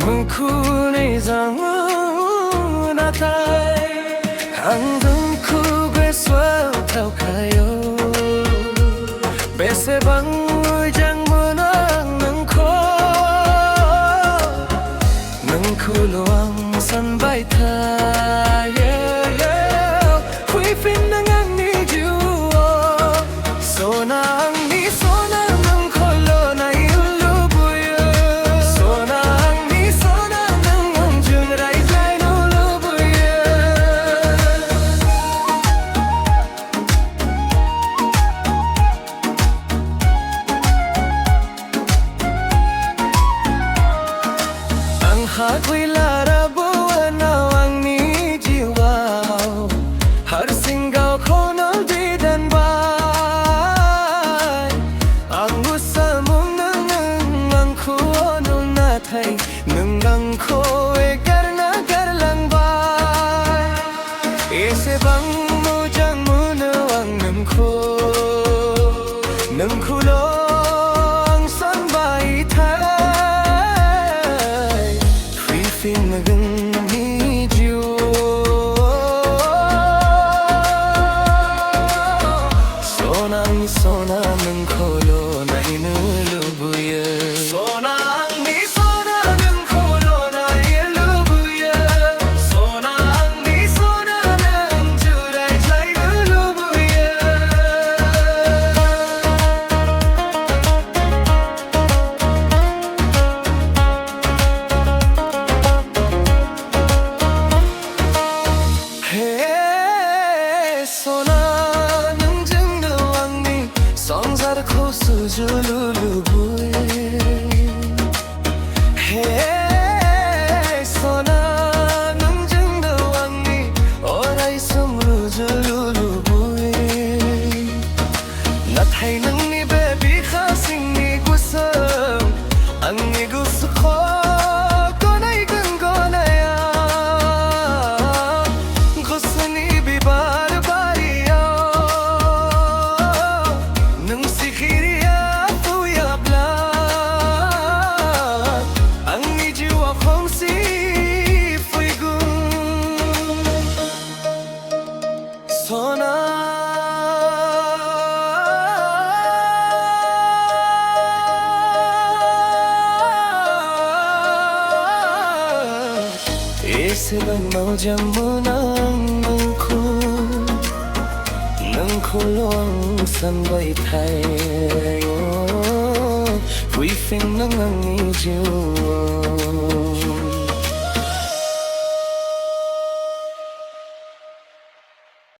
뭉클의 장은 나타에 항상 크게 쏘타오카요 배세방의 장문은 nâng khô loang sân bay tha quy phim nâng ăn ni juo sona ang ni sona nâng khô lo na ilu buya sona ang ni sona nâng ang jung rai jai no lu buya ang hat quy lara bua nào ang ni jiwao har singgau khonol di dan bai ang usamum nang ang khonol na thai nang kho e gar na gar lang bai ese bang mu jang mu no ang nang kho lo ang san bai thai free fin nagang ni jiu sona nang kholo na inulu buya sona ni sona nang kholo na ilu buya sona ni sona nang jurai jai ilu buya hey sona Songzar ko sujulu bui Hey sona nung jung do angni orai sumru julu bui Na thai nung ni baby khasing ni gusam ang ni gusukho ko nai gung ko na ya gusani bi bar bariya nung sikhiria tu ya bla ang ni jiwa khong si fui gung sona ese bang mau jamunang nang khô loang sân bay thay quy phim nâng ngang ni jiu